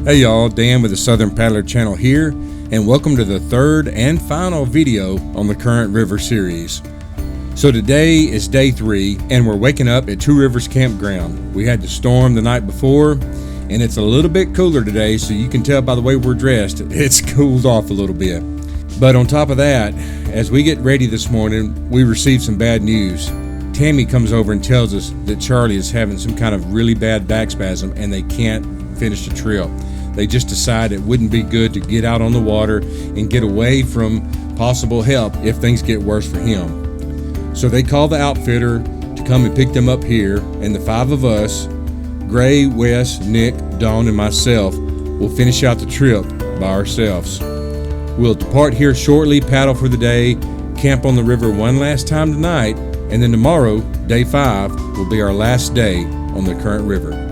Hey y'all, Dan with the Southern Paddler channel here, and welcome to the third and final video on the current river series. So today is day 3 and we're waking up at Two Rivers Campground. We had the storm the night before and it's a little bit cooler today, so you can tell by the way we're dressed, it's cooled off a little bit. But on top of that, as we get ready this morning, we received some bad news. Tammy comes over and tells us that Charlie is having some kind of really bad back spasm and they can't finish the trip. They just decided it wouldn't be good to get out on the water and get away from possible help if things get worse for him. So they called the outfitter to come and pick them up here, and the 5 of us, Gray, Wes, Nick, Dawn, and myself, will finish out the trip by ourselves. We'll depart here shortly, paddle for the day, camp on the river one last time tonight, and then tomorrow, day 5, will be our last day on the current river.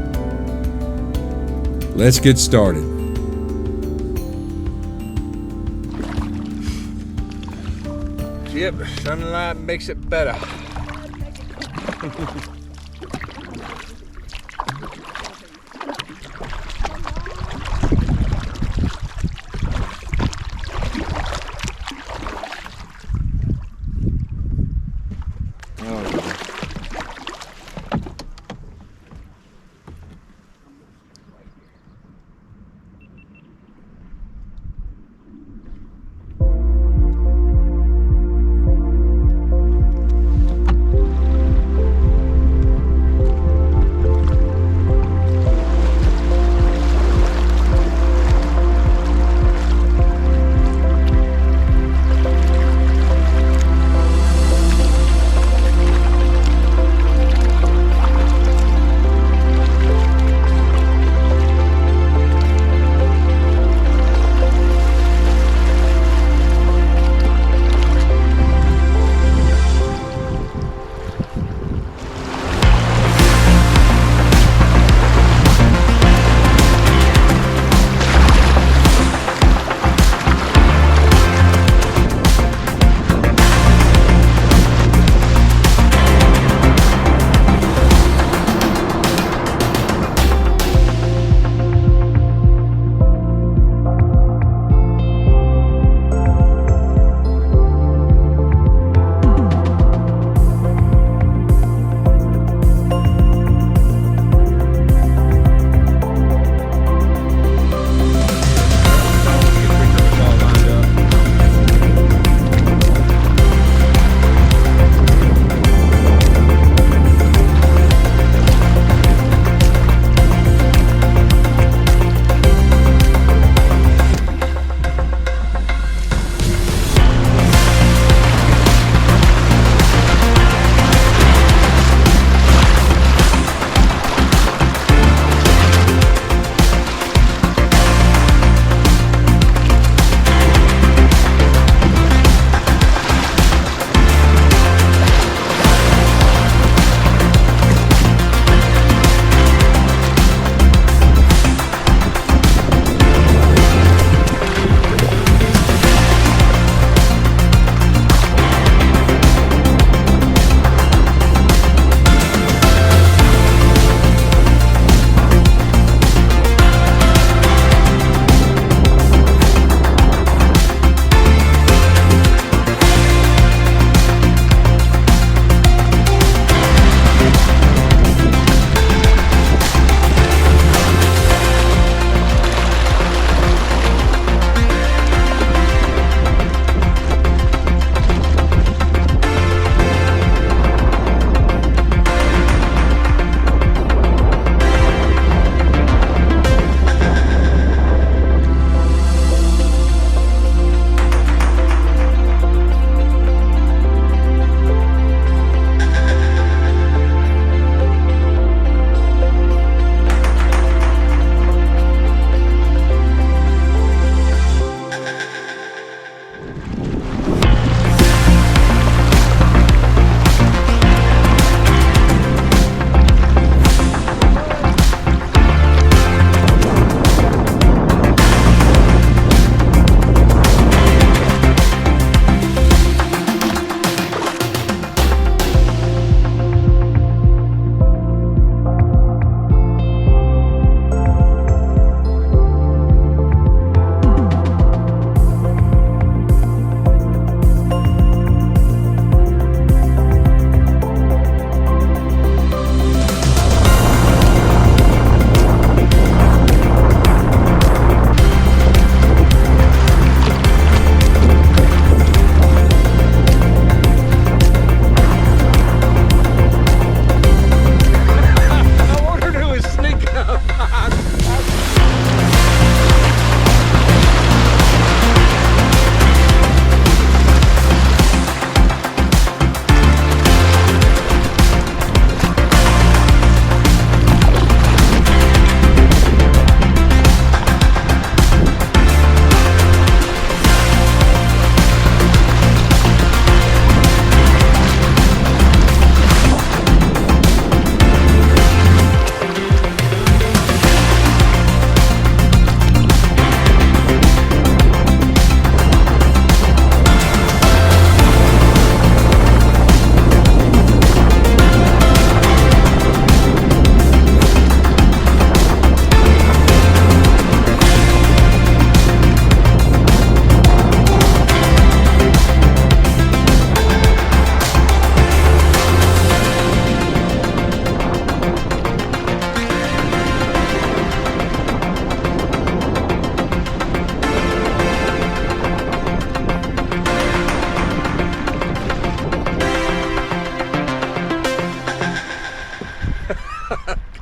Let's get started. Yep, sunlight makes it better.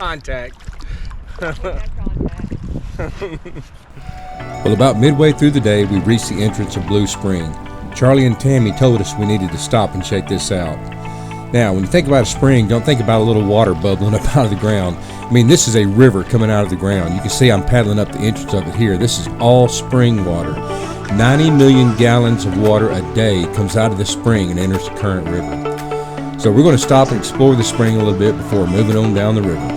contact. Well, about midway through the day, we reached the entrance of Blue Spring. Charlie and Tammy told us we needed to stop and check this out. Now, when you think about a spring, don't think about a little water bubbling up out of the ground. I mean, this is a river coming out of the ground. You can see I'm paddling up the entrance of it here. This is all spring water. 90 million gallons of water a day comes out of the spring and enters the current river. So we're going to stop and explore the spring a little bit before moving on down the river.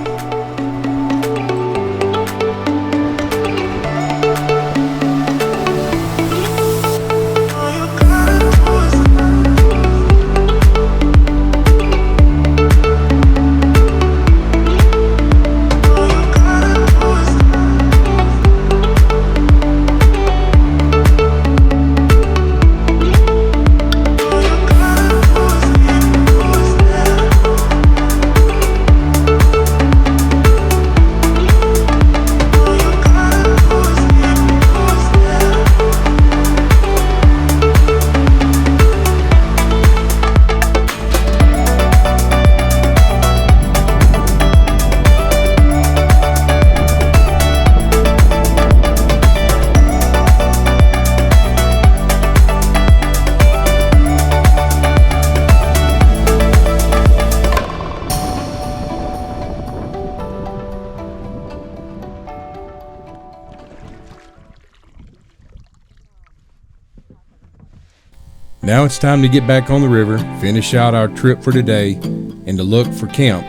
Now it's time to get back on the river, finish out our trip for today, and to look for camp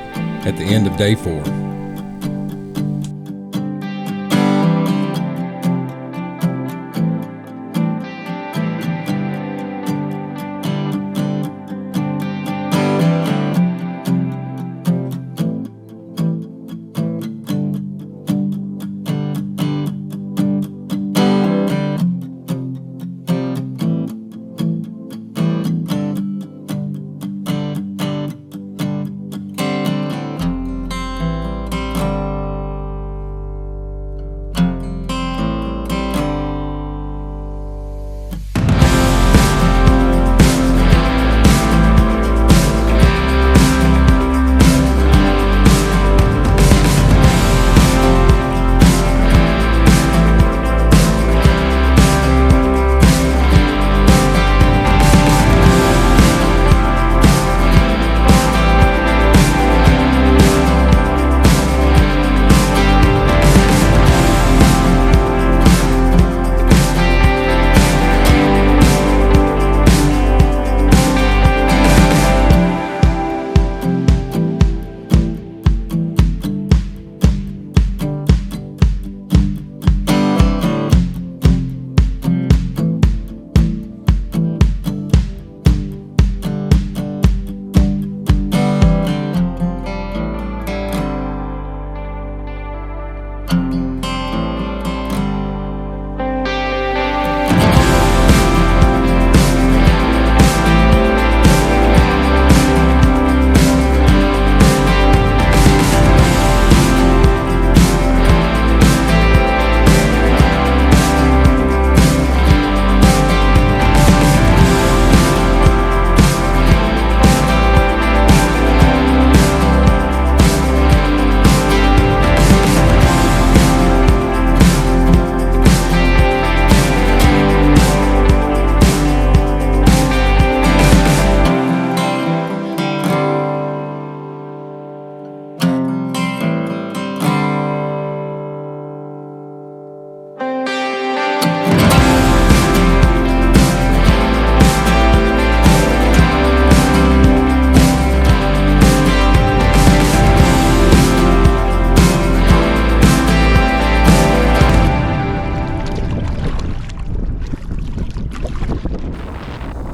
at the end of day 4.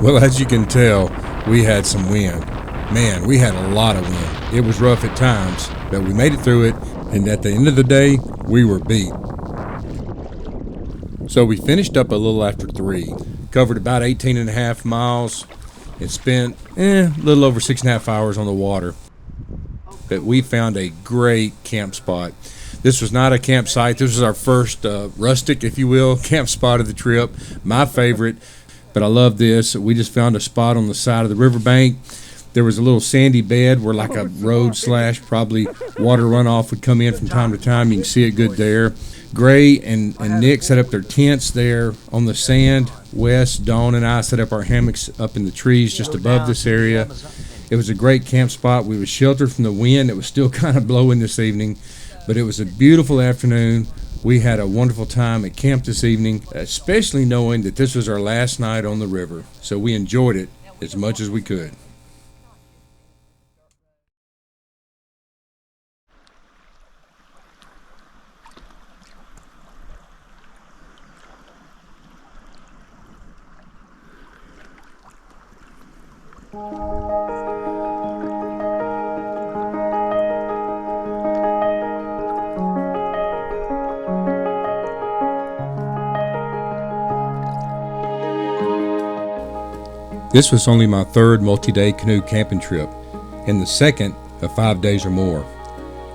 Well, as you can tell, we had some wind. Man, we had a lot of wind. It was rough at times, but we made it through it, and at the end of the day, we were beat. So we finished up a little after 3, covered about 18 and a half miles, and spent a little over 6.5 hours on the water. But we found a great camp spot. This was not a campsite. This was our first rustic, if you will, camp spot of the trip. My favorite, but I love this. We just found a spot on the side of the riverbank. There was a little sandy bed where like a road slash probably water runoff would come in from time to time. You can see it good there. Gray and Nick set up their tents there on the sand. Wes, Dawn, and I set up our hammocks up in the trees just above this area. It was a great camp spot. We were sheltered from the wind. It was still kind of blowing this evening, but it was a beautiful afternoon. We had a wonderful time at camp this evening, especially knowing that this was our last night on the river. So we enjoyed it as much as we could. This was only my third multi-day canoe camping trip and the second of 5 days or more.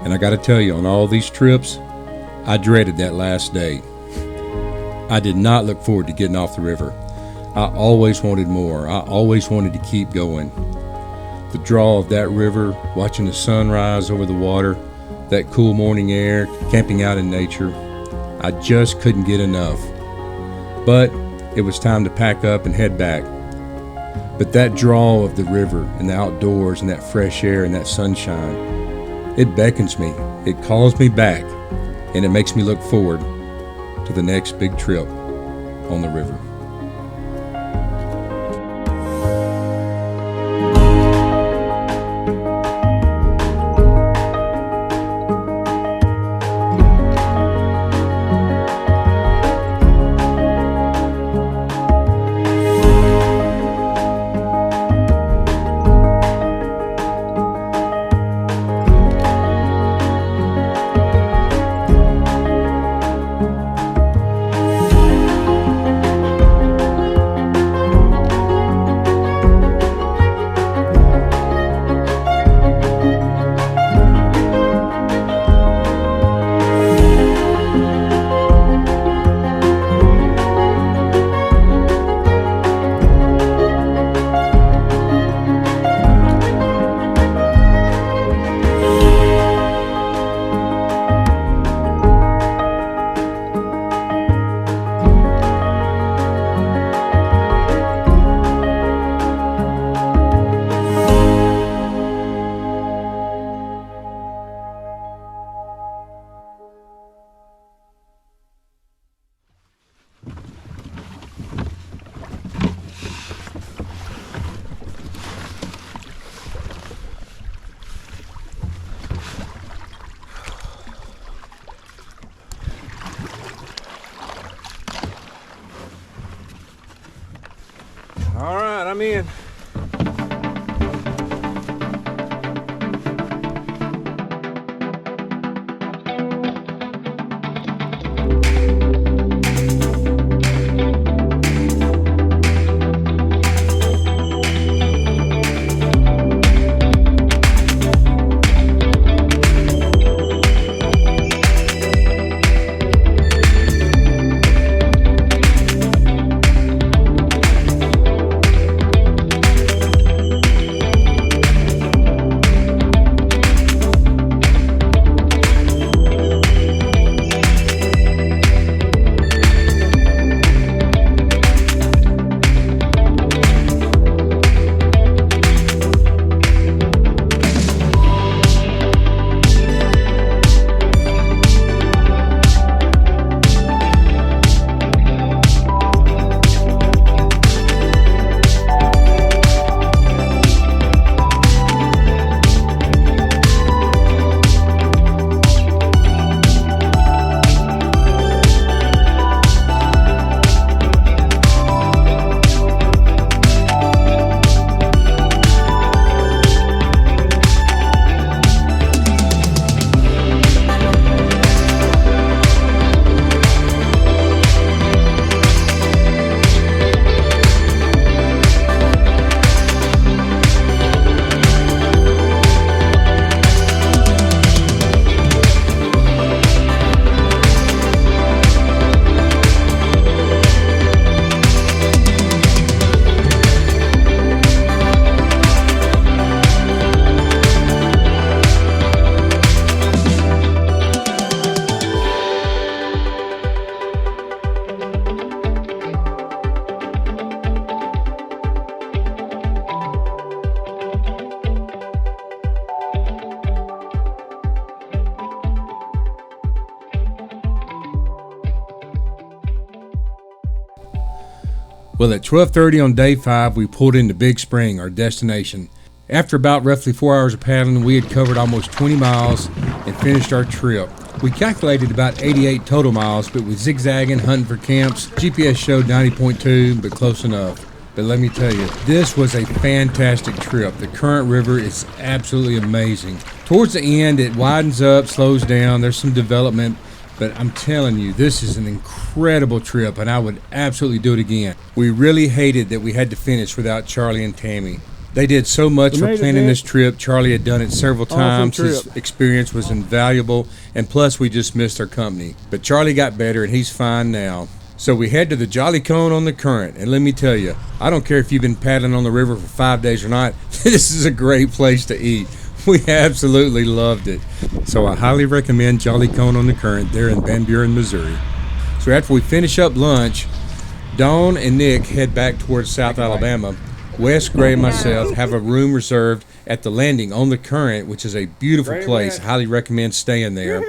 And I got to tell you, on all these trips, I dreaded that last day. I did not look forward to getting off the river. I always wanted more. I always wanted to keep going. The draw of that river, watching the sun rise over the water, that cool morning air, camping out in nature, I just couldn't get enough. But it was time to pack up and head back. But that draw of the river and the outdoors and that fresh air and that sunshine, it beckons me, it calls me back, and it makes me look forward to the next big trip on the river. All right, I'm in. Well, at 12:30 on day 5, we pulled into Big Spring, our destination. After about roughly 4 hours of paddling, we had covered almost 20 miles and finished our trip. We calculated about 88 total miles, but with zigzagging, hunting for camps, GPS showed 90.2, but close enough. But let me tell you, this was a fantastic trip. The current river is absolutely amazing. Towards the end, it widens up, slows down, there's some development, but I'm telling you, this is an incredible trip, and I would absolutely do it again. We really hated that we had to finish without Charlie and Tammy. They did so much for planning this trip. Charlie had done it several times. His experience was invaluable, and plus we just missed our company. But Charlie got better, and he's fine now. So we head to the Jolly Cone on the Current, and let me tell you, I don't care if you've been paddling on the river for 5 days or not, this is a great place to eat. We absolutely loved it. So I highly recommend Jolly Cone on the Current there in Van Buren, Missouri. So after we finish up lunch, Dawn and Nick head back towards South Alabama. Wes, Gray, and myself have a room reserved at the Landing on the Current, which is a beautiful place. Highly recommend staying there.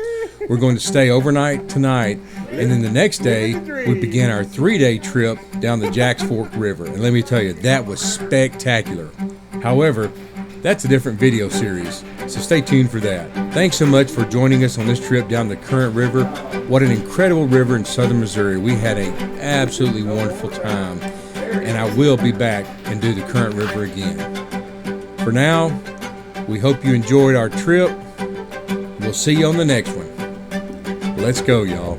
We're going to stay overnight tonight, and then the next day we begin our 3-day trip down the Jacks Fork River. And let me tell you, that was spectacular. However, that's a different video series, so stay tuned for that. Thanks so much for joining us on this trip down the Current River. What an incredible river in southern Missouri. We had an absolutely wonderful time, and I will be back and do the Current River again. For now, we hope you enjoyed our trip. We'll see you on the next one. Let's go, y'all.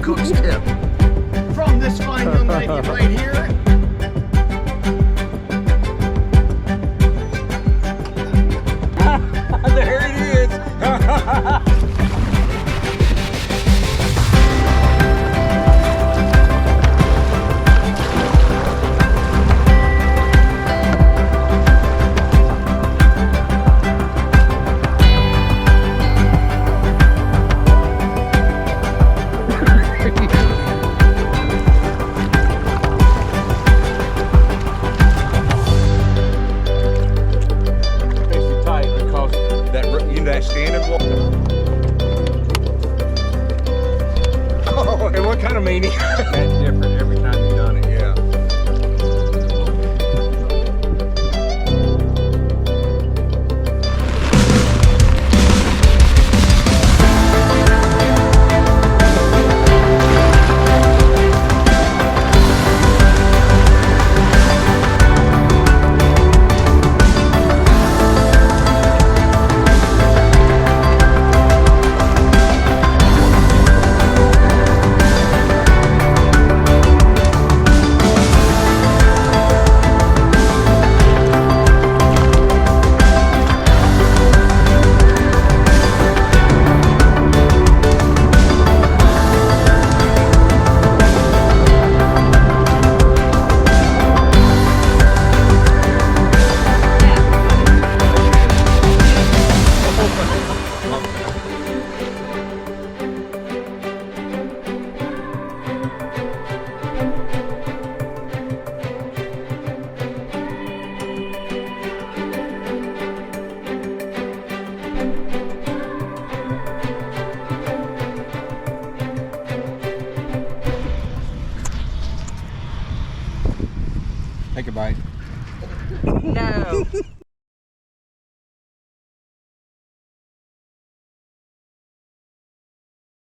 Cook's tip from this fine young lady right here. There it is. Standing wall. Oh, and what kind of meaning? That's different every time you've done it, yeah. Take a bite. No.